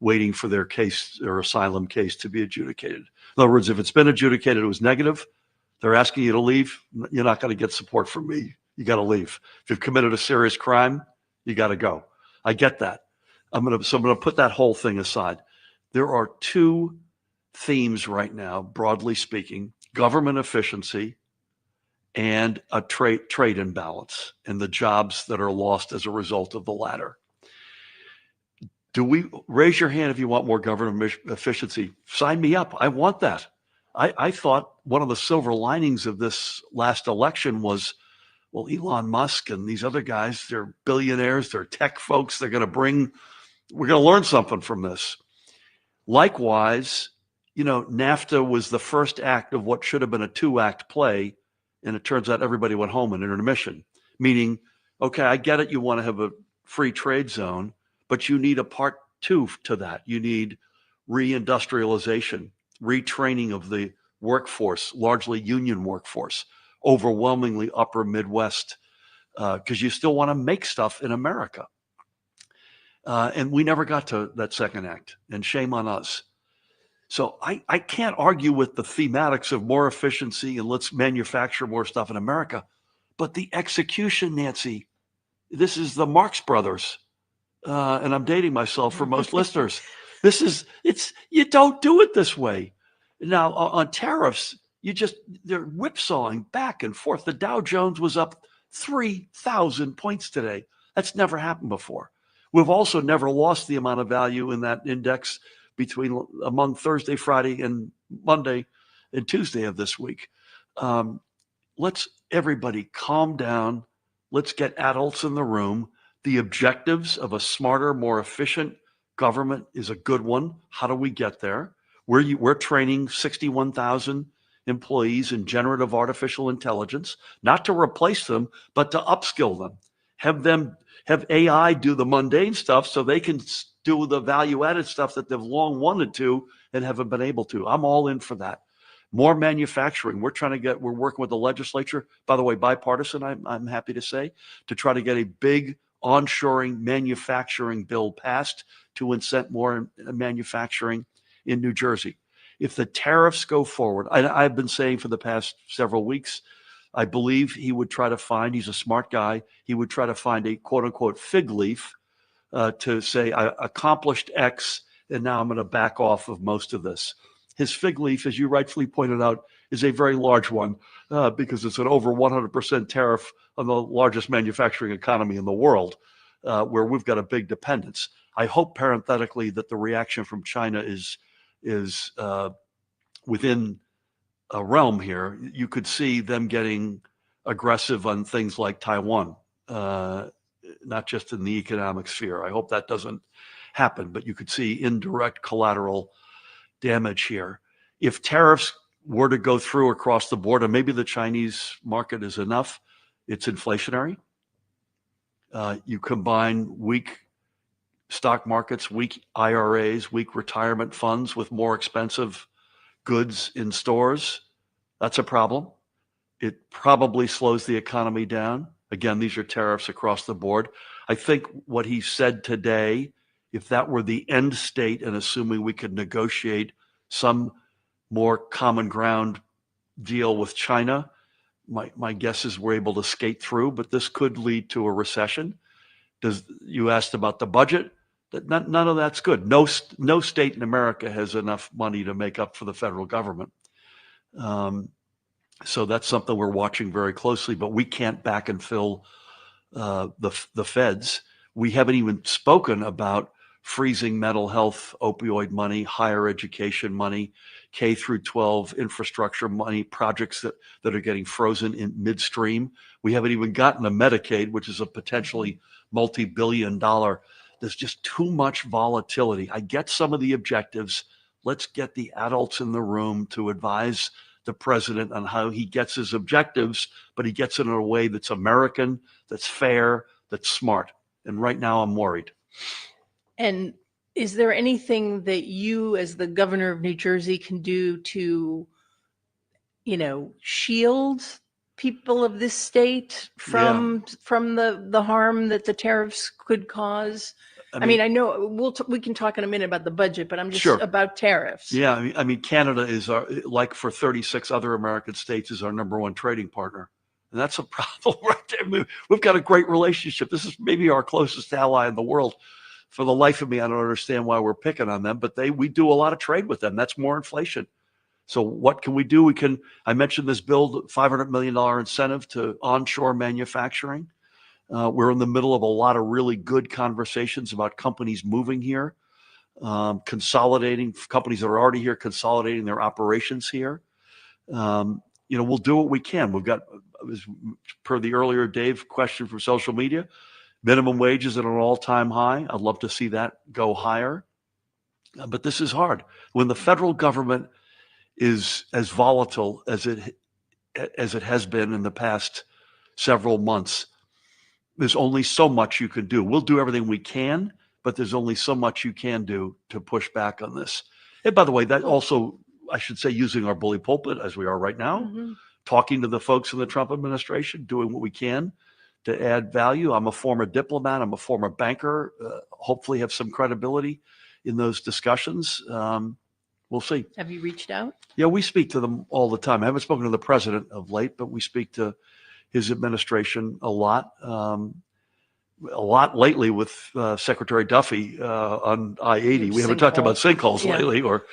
waiting for their case or asylum case to be adjudicated. In other words, if it's been adjudicated, it was negative, they're asking you to leave, you're not going to get support from me. You got to leave. If you've committed a serious crime, you got to go. I get that. I'm going to put that whole thing aside. There are two themes right now, broadly speaking: government efficiency and a trade imbalance and the jobs that are lost as a result of the latter. Do we raise your hand if you want more government efficiency? Sign me up. I want that. I thought one of the silver linings of this last election was, well, Elon Musk and these other guys, they're billionaires, they're tech folks. We're going to learn something from this. Likewise, NAFTA was the first act of what should have been a 2-act play. And it turns out everybody went home in intermission, meaning, okay, I get it. You want to have a free trade zone, but you need a part 2 to that. You need reindustrialization, retraining of the workforce, largely union workforce, overwhelmingly upper Midwest, because you still want to make stuff in America. And we never got to that second act, and shame on us. So I can't argue with the thematics of more efficiency and let's manufacture more stuff in America. But the execution, Nancy, this is the Marx Brothers. and I'm dating myself for most listeners. You don't do it this way. Now on tariffs, they're whipsawing back and forth. The Dow Jones was up 3,000 points today. That's never happened before. We've also never lost the amount of value in that index among Thursday, Friday, and Monday and Tuesday of this week. Let's everybody calm down. Let's get adults in the room. The objectives of a smarter, more efficient government is a good one. How do we get there? We're training 61,000 employees in generative artificial intelligence, not to replace them, but to upskill them. Have AI do the mundane stuff so they can do the value-added stuff that they've long wanted to and haven't been able to. I'm all in for that. More manufacturing. We're working with the legislature, by the way, bipartisan, I'm happy to say, to try to get a big onshoring manufacturing bill passed to incent more manufacturing in New Jersey. If the tariffs go forward, I've been saying for the past several weeks, I believe he would try to find, he's a smart guy, he would try to find a quote unquote fig leaf to say, I accomplished X and now I'm going to back off of most of this. His fig leaf, as you rightfully pointed out, is a very large one because it's an over 100% tariff on the largest manufacturing economy in the world, where we've got a big dependence. I hope parenthetically that the reaction from China is within a realm here. You could see them getting aggressive on things like Taiwan, not just in the economic sphere. I hope that doesn't happen, but you could see indirect collateral damage here. If tariffs were to go through across the board, and maybe the Chinese market is enough, it's inflationary. You combine weak stock markets, weak IRAs, weak retirement funds with more expensive goods in stores. That's a problem. It probably slows the economy down. Again, these are tariffs across the board. I think what he said today, if that were the end state and assuming we could negotiate some more common ground deal with China, my guess is we're able to skate through, but this could lead to a recession. You asked about the budget. None of that's good. No state in America has enough money to make up for the federal government. So that's something we're watching very closely, but we can't back and fill the feds. We haven't even spoken about freezing mental health, opioid money, higher education money, K through 12 infrastructure money, projects that are getting frozen in midstream. We haven't even gotten to Medicaid, which is a potentially multi-billion-dollar. There's just too much volatility. I get some of the objectives. Let's get the adults in the room to advise the president on how he gets his objectives, but he gets it in a way that's American, that's fair, that's smart. And right now I'm worried.
And is there anything that you as the governor of New Jersey can do to, shield people of this state from the harm that the tariffs could cause? I mean, I know we can talk in a minute about the budget, but I'm just about tariffs.
Yeah, I mean, Canada is like for 36 other American states, is our number one trading partner. And that's a problem right there. We've got a great relationship. This is maybe our closest ally in the world. For the life of me, I don't understand why we're picking on them, but we do a lot of trade with them. That's more inflation. So what can we do? I mentioned this bill, $500 million incentive to onshore manufacturing. We're in the middle of a lot of really good conversations about companies moving here, consolidating, companies that are already here, consolidating their operations here. We'll do what we can. We've got, per the earlier Dave question from social media, minimum wages at an all-time high. I'd love to see that go higher. But this is hard. When the federal government is as volatile as it has been in the past several months, there's only so much you can do. We'll do everything we can, but there's only so much you can do to push back on this. And by the way, that also, I should say, using our bully pulpit as we are right now, talking to the folks in the Trump administration, doing what we can to add value. I'm a former diplomat. I'm a former banker. Hopefully have some credibility in those discussions. We'll see.
Have you reached out?
Yeah, we speak to them all the time. I haven't spoken to the president of late, but we speak to his administration a lot. a lot lately with Secretary Duffy on I-80. We haven't talked about sinkholes
Yeah.
lately, or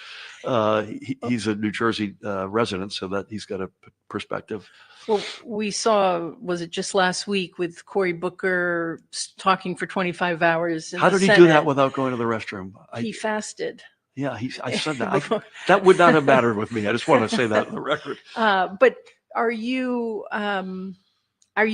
he's a New Jersey resident, so that he's got a perspective.
Well, we saw, was it just last week with Cory Booker talking for 25 hours in
How
the
did he
Senate?
do that without going to the restroom?
He fasted.
Yeah, I said that. That would not have mattered with me. I just want to say that on the record.
But are you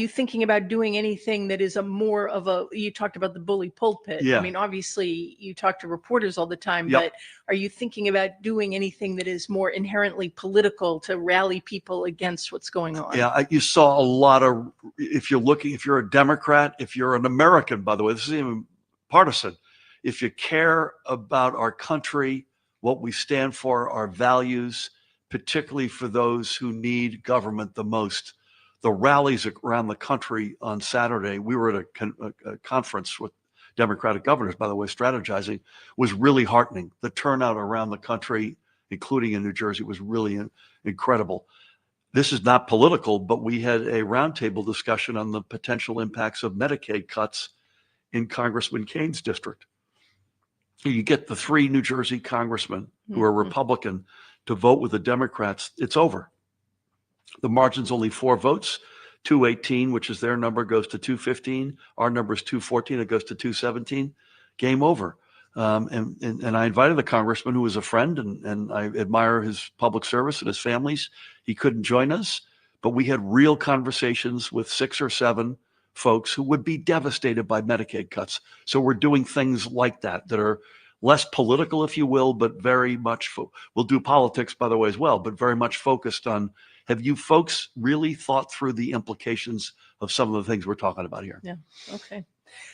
thinking about doing anything that is more of a, you talked about the bully pulpit.
Yeah.
I mean, obviously you talk to reporters all the time,
Yep.
but are you thinking about doing anything that is more inherently political to rally people against what's going on?
Yeah, you saw a lot of, if you're a Democrat, if you're an American, by the way, this isn't even partisan. If you care about our country, what we stand for, our values, particularly for those who need government the most, the rallies around the country on Saturday, we were at a conference with Democratic governors, by the way, strategizing, was really heartening. The turnout around the country, including in New Jersey, was really incredible. This is not political, but we had a roundtable discussion on the potential impacts of Medicaid cuts in Congressman Kane's district. You get the 3 New Jersey congressmen who are Republican to vote with the Democrats, it's over. The margin's only 4 votes. 218, which is their number, goes to 215. Our number is 214. It goes to 217. Game over. And I invited the congressman, who was a friend, and I admire his public service and his families. He couldn't join us, but we had real conversations with 6 or 7 folks who would be devastated by Medicaid cuts. So we're doing things like that are less political, if you will, but very much, we'll do politics, by the way, as well, but very much focused on, have you folks really thought through the implications of some of the things we're talking about here?
Yeah. Okay. All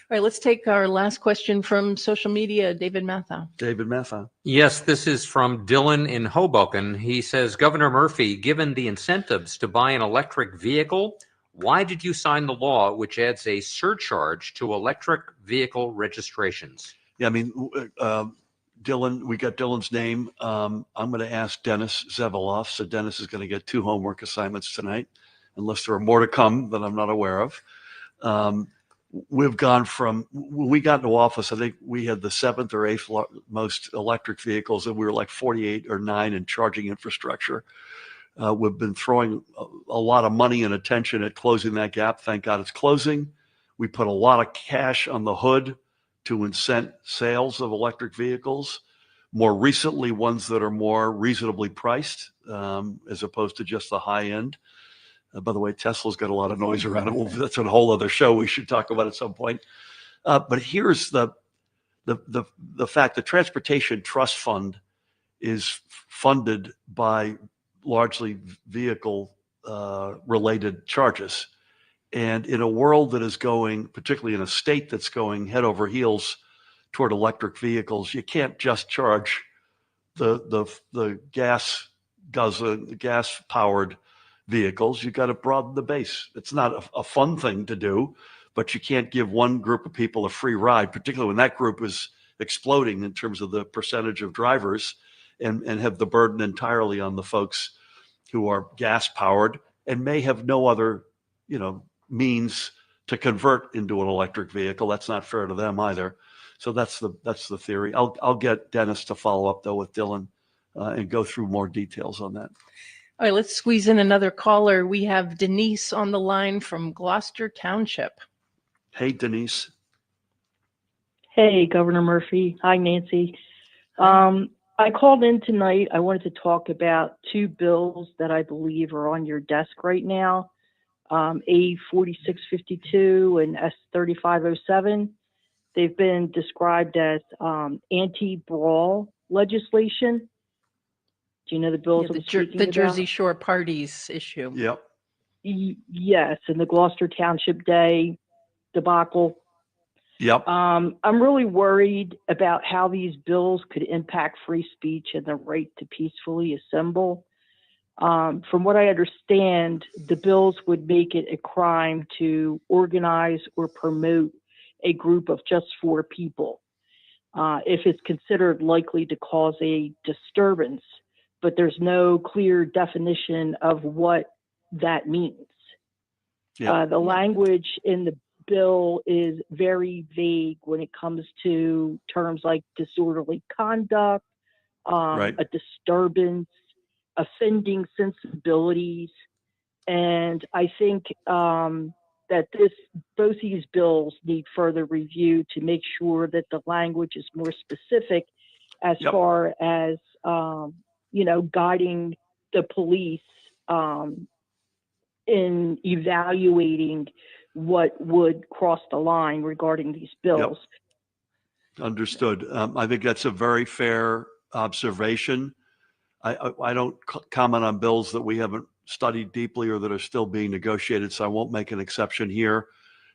right. Let's take our last question from social media. David Matha.
David Matha.
Yes, this is from Dylan in Hoboken. He says, Governor Murphy, given the incentives to buy an electric vehicle, why did you sign the law which adds a surcharge to electric vehicle registrations?
Yeah, I mean, Dylan, we got Dylan's name. I'm going to ask Dennis Zeveloff. So Dennis is going to get 2 homework assignments tonight, unless there are more to come that I'm not aware of. We've gone from, when we got into office, I think we had the 7th or 8th most electric vehicles, and we were like 48 or 9 in charging infrastructure. We've been throwing a lot of money and attention at closing that gap. Thank God it's closing. We put a lot of cash on the hood to incent sales of electric vehicles, more recently ones that are more reasonably priced, as opposed to just the high end. By the way, Tesla's got a lot of noise around it. Well, that's a whole other show we should talk about at some point. But here's the fact: the Transportation Trust Fund is funded by largely vehicle related charges. And in a world that is going, particularly in a state that's going head over heels toward electric vehicles, you can't just charge the gas powered vehicles. You got to broaden the base. It's not a fun thing to do, but you can't give one group of people a free ride, particularly when that group is exploding in terms of the percentage of drivers, and have the burden entirely on the folks who are gas powered and may have no other, means to convert into an electric vehicle. That's not fair to them either. So that's the theory. I'll get Dennis to follow up though with Dylan and go through more details on that.
All right, let's squeeze in another caller. We have Denise on the line from Gloucester Township.
Hey, Denise.
Hey, Governor Murphy. Hi, Nancy. I called in tonight. I wanted to talk about 2 bills that I believe are on your desk right now. A4652 and S3507. They've been described as anti-brawl legislation. Do you know the bills I'm speaking
the
about?
Jersey Shore parties issue.
Yep.
Yes, and the Gloucester Township Day debacle.
Yep.
I'm really worried about how these bills could impact free speech and the right to peacefully assemble. From what I understand, the bills would make it a crime to organize or promote a group of just 4 people if it's considered likely to cause a disturbance, but there's no clear definition of what that means.
Yeah.
The language in the bill is very vague when it comes to terms like disorderly conduct,
Right.
a disturbance, offending sensibilities. And I think that both these bills need further review to make sure that the language is more specific as
Yep.
far as, guiding the police in evaluating what would cross the line regarding these bills.
Understood. I think that's a very fair observation. I don't comment on bills that we haven't studied deeply or that are still being negotiated, so I won't make an exception here.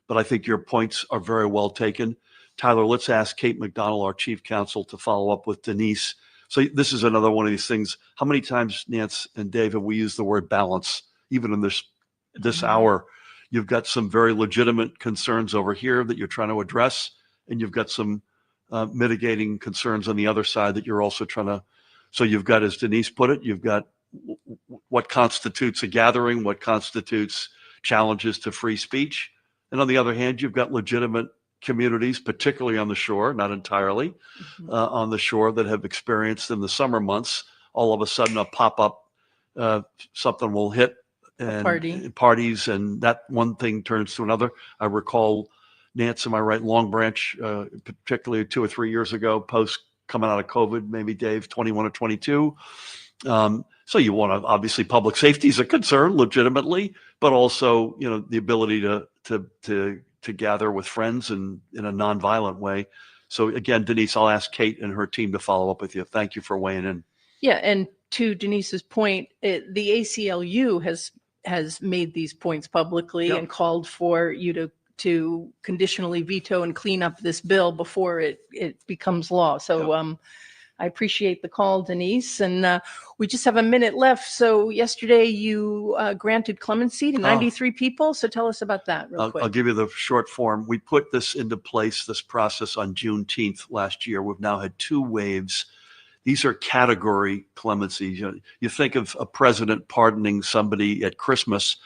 But I think your points are very well taken. Tyler, let's ask Kate McDonald, our chief counsel, to follow up with Denise. So this is another one of these things. How many times, Nance and Dave, have we used the word balance, even in this hour? You've got some very legitimate concerns over here that you're trying to address, and you've got some mitigating concerns on the other side that you're also trying to. So you've got, as Denise put it, you've got what constitutes a gathering, what constitutes challenges to free speech. And on the other hand, you've got legitimate communities, particularly on the shore, not entirely, on the shore, that have experienced in the summer months, all of a sudden a pop-up, something will hit and parties, and that one thing turns to another. I recall, Nance, am I right, Long Branch, particularly 2 or 3 years ago, post coming out of COVID, maybe Dave, 21 or 22. So you want to, obviously public safety is a concern legitimately, but also, the ability to gather with friends and in a nonviolent way. So again, Denise, I'll ask Kate and her team to follow up with you. Thank you for weighing in.
Yeah, and to Denise's point, the ACLU has made these points publicly and called for you to conditionally veto and clean up this bill before it becomes law. So I appreciate the call, Denise. And we just have a minute left. So yesterday you granted clemency to 93 people. So tell us about that real quick.
I'll give you the short form. We put this into place, this process, on Juneteenth last year. We've now had 2 waves. These are category clemencies. You think of a president pardoning somebody at Christmas,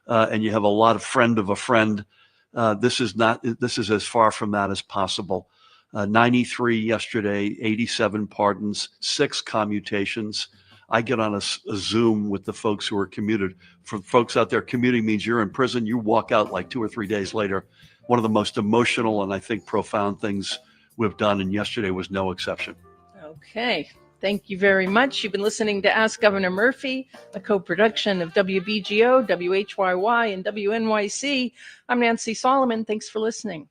and you have a lot of friend of a friend. This is as far from that as possible. 93 yesterday, 87 pardons, 6 commutations. I get on a Zoom with the folks who are commuted. For folks out there, commuting means you're in prison. You walk out like 2 or 3 days later. One of the most emotional and I think profound things we've done, and yesterday was no exception.
Okay. Thank you very much. You've been listening to Ask Governor Murphy, a co-production of WBGO, WHYY, and WNYC. I'm Nancy Solomon. Thanks for listening.